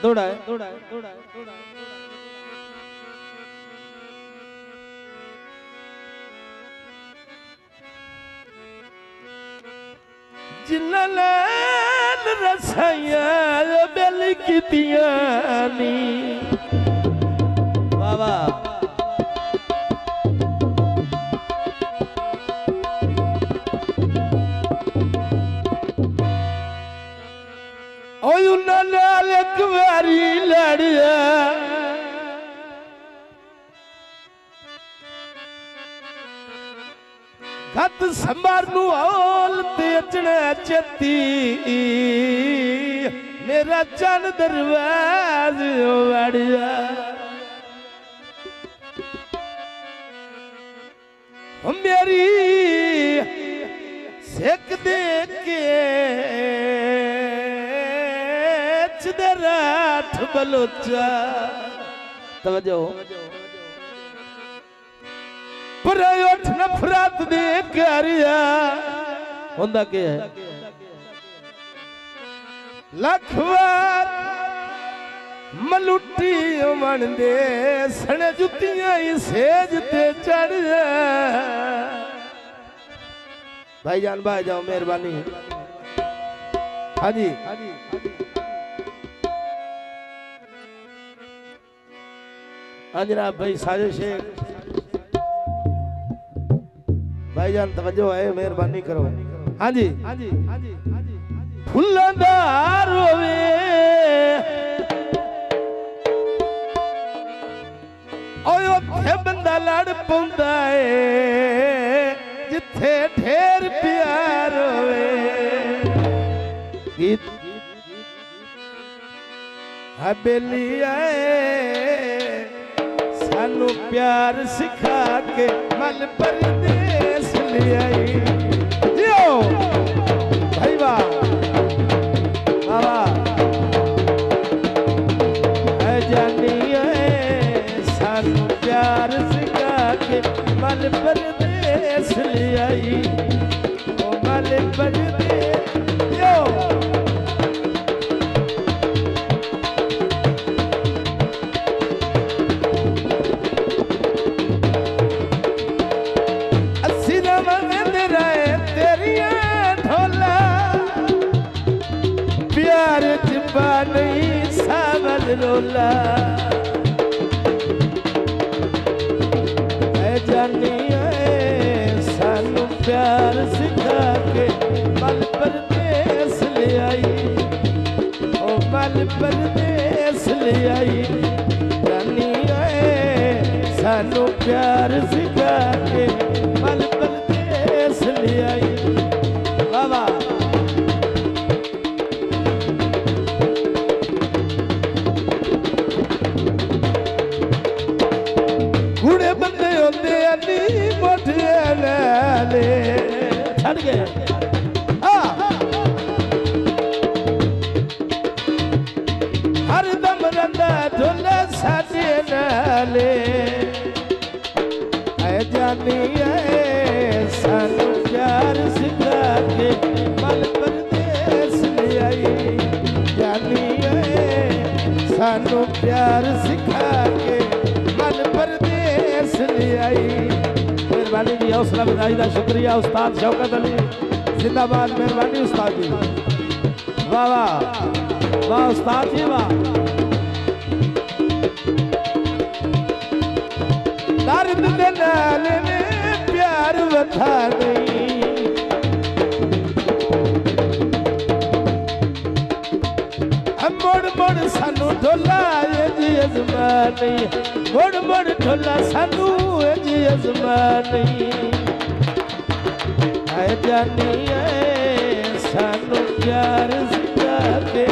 थोड़ा है जिन्नाल रसाया बेल की पियानी बाबा नाल एक बारी लड़िया गत संभारनू औल तेचने चती मेरा चन दरवाज वड़िया मेरी सेक दे के राठ बलोचा तवज्जो पर उठ नफरत दे करिया होंदा के है लख बार मलुटी मन दे सने जुतियां ही सेज ते चढ़ भाईजान भाई जाओ मेहरबानी हाँ जी हाँ जनाब भाई साजिद शेख भाईजान तवज्जो है मेहरबानी करो हाँ जी फुल्लदार होवे ओए उत्थे बंदा लड़ पौंदा है जिथे ढेर प्यार होवे गीत हवेली आए सानू प्यार सिखा के मल परदेस ले आई जियो भाई वाह बाबा है जानी है सानू प्यार सिखा के मल परदेस ले आई ओ मल परदेस जियो नहीं सावल रोला है जानी है सानू प्यार सिखा के मल परदेस ले आई ओ मल परदेस ले आई जानी है सानू प्यार सिखा के मल परदेस ले आई बाबा छड़ गए हर दम रंदा ढोला साजे नाले है जानी है सानू प्यार सिखा के मल परदेस ले आई जानी है सानू प्यार सिखा के मल परदेस ले आई मेहरबानी जी हौसला बधाई का शुक्रिया उस्ताद शौकत अली जिंदाबाद मेहरबानी उस्ताद जी वाह वाह वाह उस्ताद जी वाह दर्द दे नाल ने प्यार वथा नहीं मोड़ मोड़ सानू ढोला जी अजमानी मोड़ मोड़ ढोला सानू जी अजमानी है जानी है सानू प्यार सिखा के